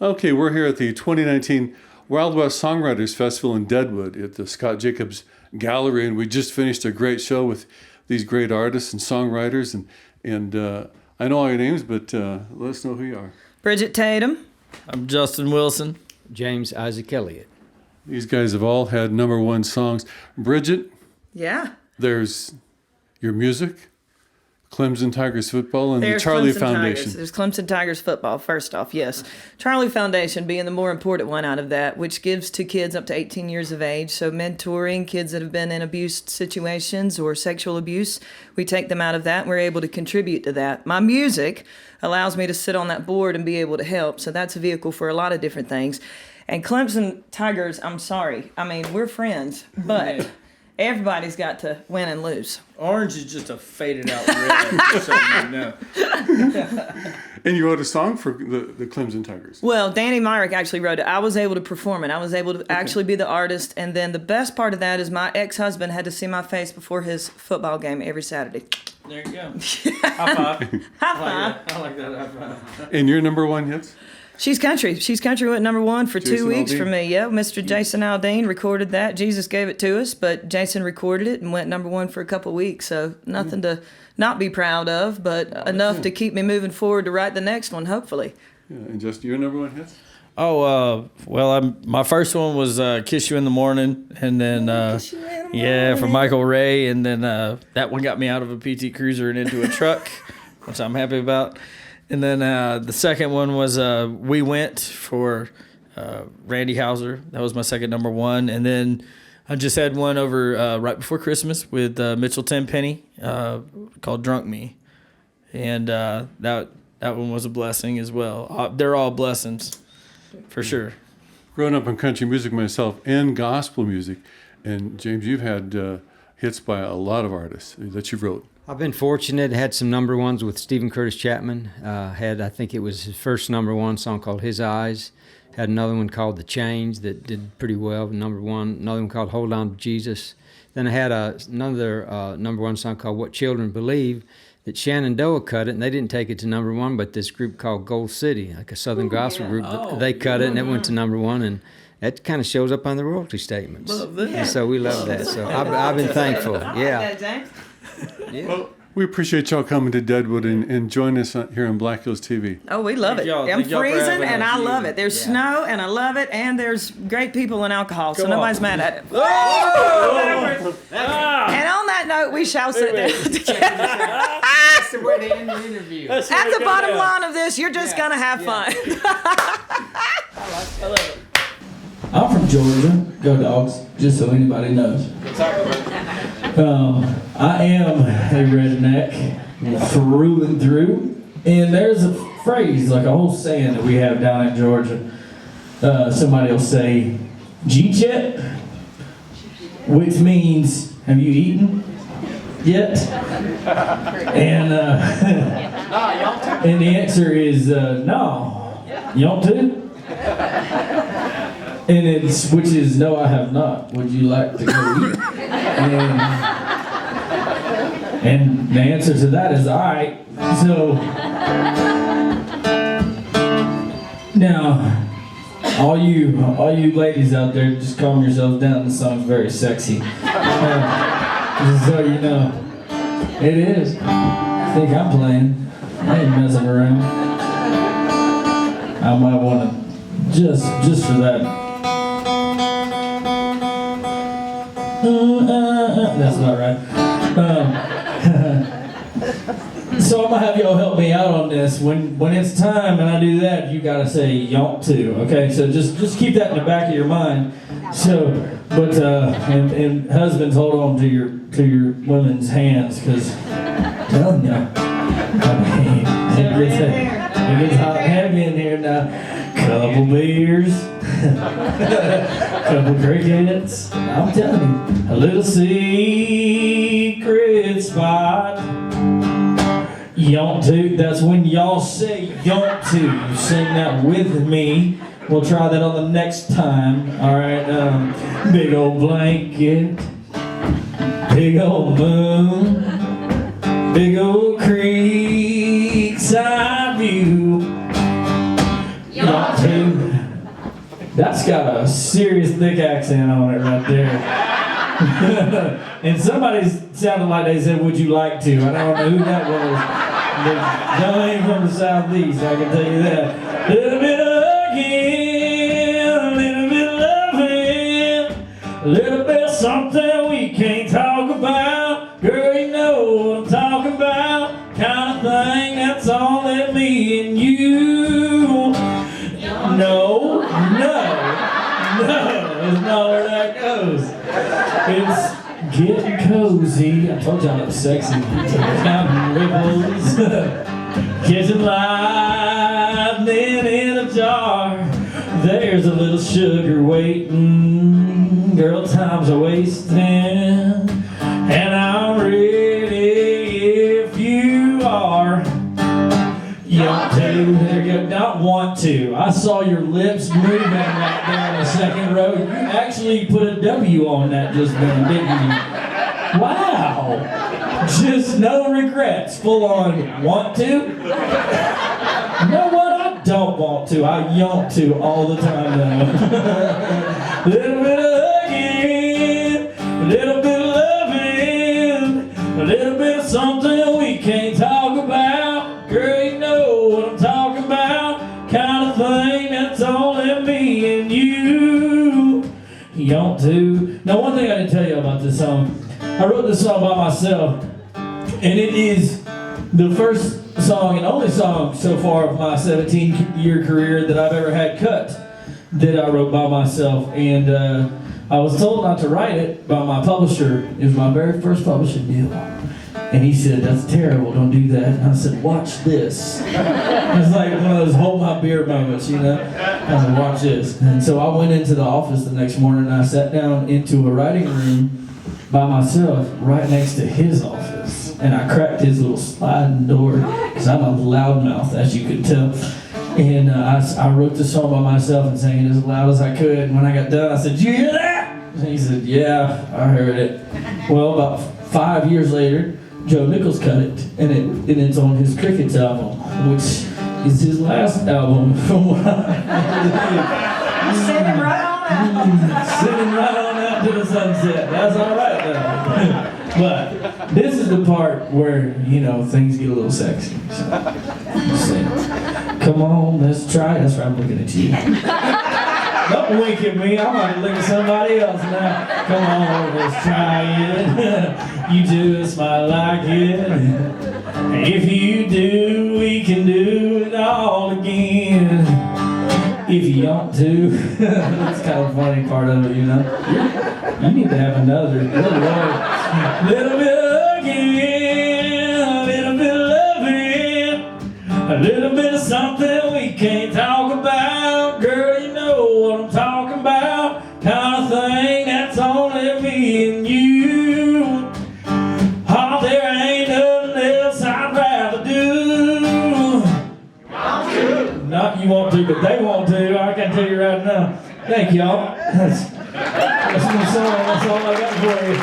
Okay, we're here at the 2019 Wild West Songwriters Festival in Deadwood at the Scott Jacobs Gallery, and we just finished a great show with these great artists and songwriters, and I know all your names, but let us know who you are. Bridgette Tatum. I'm Justin Wilson. James Isaac Elliott. These guys have all had #1 songs. Bridgette, Yeah. there's your music, Clemson Tigers football, and There's the Charlie Clemson Foundation. Tigers. There's Clemson Tigers football, first off, yes. Charlie Foundation being the more important one out of that, which gives to kids up to 18 years of age. So mentoring kids that have been in abuse situations or sexual abuse, we take them out of that and we're able to contribute to that. My music allows me to sit on that board and be able to help. So that's a vehicle for a lot of different things. And Clemson Tigers, I'm sorry. I mean, we're friends, but everybody's got to win and lose. Orange is just a faded out red, just so you know. And you wrote a song for the Clemson Tigers. Well, Danny Myrick actually wrote it. I was able to perform it. I was able to actually be the artist. And then the best part of that is my ex-husband had to see my face before his football game every Saturday. There you go. High five. High five. I like that high five. And your #1 hits? She's country. She's country went #1 for Jason 2 weeks Aldean. for me. Yeah, Mr. Jason Aldean recorded that. Jesus gave it to us, but Jason recorded it and went #1 for a couple weeks. So nothing to not be proud of, but enough to keep me moving forward to write the next one, hopefully. Yeah, and just your #1 hits? Oh, my first one was Kiss You in the Morning, and then, from Michael Ray, and then that one got me out of a PT Cruiser and into a truck, which I'm happy about. And then the second one was We Went for Randy Houser. That was my second #1. And then I just had one over right before Christmas with Mitchell Tenpenny called Drunk Me. And that one was a blessing as well. They're all blessings, for sure. Growing up in country music myself and gospel music, and James, you've had hits by a lot of artists that you wrote. I've been fortunate, had some #1s with Steven Curtis Chapman. I think it was his first #1 song called His Eyes. Had another one called The Change that did pretty well, #1. Another one called Hold On to Jesus. Then I had another #1 song called What Children Believe that Shenandoah cut it, and they didn't take it to #1, but this group called Gold City, like a Southern gospel group, they cut it, and it went to #1, and that kind of shows up on the royalty statements. Love that. And so we love that. So I've been thankful. Yeah. James. Yeah. Well, we appreciate y'all coming to Deadwood and join us here on Black Hills TV. Oh, we love it. y'all. I'm Thank y'all for freezing having and us. I love it. There's snow and I love it, and there's great people and alcohol, so Come on. nobody's mad at it. Oh! And on that note, we shall sit down together. That's the way to end the interview. At the bottom line of this, you're just going to have fun. I'm from Georgia. Go Dogs, just so anybody knows. I am a redneck through and through. And there's a phrase, like a whole saying that we have down in Georgia. Somebody will say, G-Chet, which means, have you eaten yet? And, and the answer is, no. You want to? And which is, no, I have not. Would you like to go eat? And the answer to that is, all right. So, now, all you ladies out there, just calm yourselves down. This song's very sexy. Just so you know, it is. I think I'm playing. I ain't messing around. I might want to just for that. That's not right. So I'm gonna have y'all help me out on this. When it's time and I do that, you gotta say "yonk" too. Okay, so just keep that in the back of your mind. So, but and husbands, hold on to your women's hands, because I'm telling you, I mean, it gets hot and heavy in here now. Couple beers, couple crickets. I'm telling you, a little secret spot. Yonk to, that's when y'all say yonk to. You sing that with me. We'll try that on the next time. Alright, big old blanket, big old moon, big old creekside view. Y'all too. That's got a serious thick accent on it right there. And somebody sounded like they said, "Would you like to?" I don't know who that was. But y'all ain't from the southeast, I can tell you that. Little bit of hugging, a little bit of loving, a little bit of something we can't talk about. Girl, you know what I'm talking about. Kind of thing that's only me and you. No, that's not where that goes. It's getting cozy. I told y'all it was sexy. Counting ripples. Kitchen lightning in a jar. There's a little sugar waiting. Girl, time's a wasting. And I'm ready if you are. You want to? There you go. Not want to. I saw your lips moving right there in the second row. You actually put a W on that just then, didn't you? Wow. Just no regrets. Full on want to? You know what? I don't want to. I yonk to all the time now. Little bit of hugging, a little bit of loving, a little bit of something we can't talk about. Girl, you know what I'm talking about. Kind of thing that's only me and you. Yonk to. Now, one thing I didn't tell you about this song. I wrote this song by myself, and it is the first song and only song so far of my 17-year career that I've ever had cut that I wrote by myself. And I was told not to write it by my publisher. It was my very first publishing deal. And he said, "That's terrible, don't do that." And I said, "Watch this." It's like one of those hold my beer moments, you know? I said, "Watch this." And so I went into the office the next morning and I sat down into a writing room by myself right next to his office. And I cracked his little sliding door, because I'm a loudmouth, as you could tell. And I wrote the song by myself and sang it as loud as I could. And when I got done, I said, "Did you hear that?" And he said, "Yeah, I heard it." Well, about 5 years later, Joe Nichols cut it, and it's on his Crickets album, which is his last album from what I Send him right on out. Send him right on out to the sunset. That's all right, though. But this is the part where, you know, things get a little sexy. So, come on, let's try it. That's right, I'm looking at you. Don't wink at me. I'm going to look at somebody else now. Come on, let's try it. You just might like it. If you do, we can do it all again. If you want to. That's kind of a funny part of it, you know. You need to have another. Little bit of hugging, a little bit of loving, a little bit of something we can't talk about. Girl, you know what I'm talking about. Kind of thing that's only me and you. Oh, there ain't nothing else I'd rather do. Not you want to, but they want to. I can tell you right now. Thank y'all. That's my song. That's all I got for you.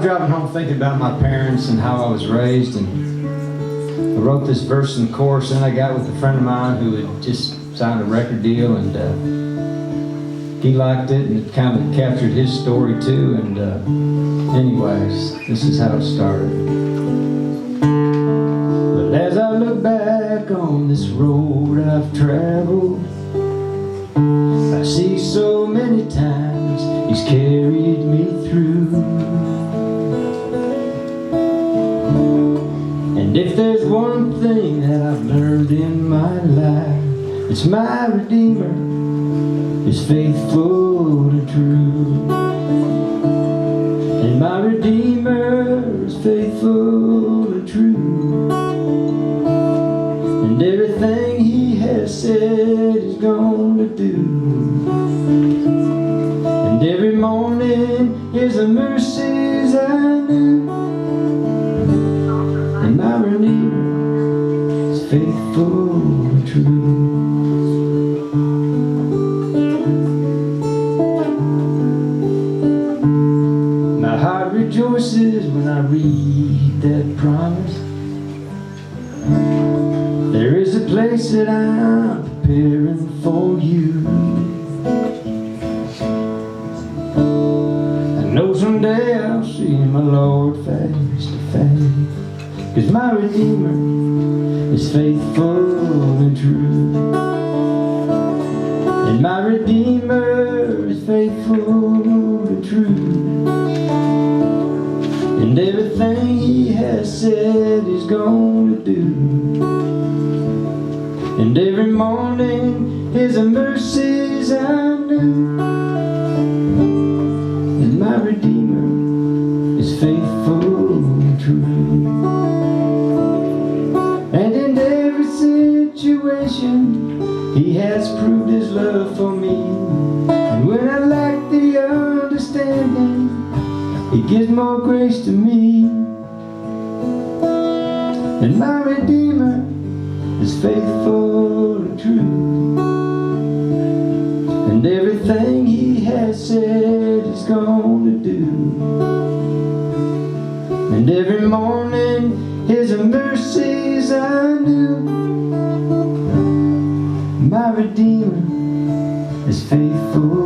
was driving home thinking about my parents and how I was raised, and I wrote this verse and chorus, and I got with a friend of mine who had just signed a record deal, and he liked it, and it kind of captured his story too. And anyways, this is how it started. But as I look back on this road I've traveled, I see so many times He's carried me through. And if there's one thing that I've learned in my life, it's my Redeemer is faithful and true. And my Redeemer is faithful and true. And everything He has said He's gonna do. And every morning His mercies I knew. And my Redeemer is faithful and true. My heart rejoices when I read that promise. There is a place that I'm preparing for you. I know someday I'll see my Lord face to face, 'cause my Redeemer is faithful and true. And my Redeemer is faithful and true. And everything He has said He's gonna do. And every morning His mercies I knew. And my Redeemer is faithful and true. And in every situation He has proved His love for me. And when I lack the understanding, He gives more grace to me. And my Redeemer is faithful and true. And everything He has said He's gonna do. And every morning His mercies I knew. My Redeemer is faithful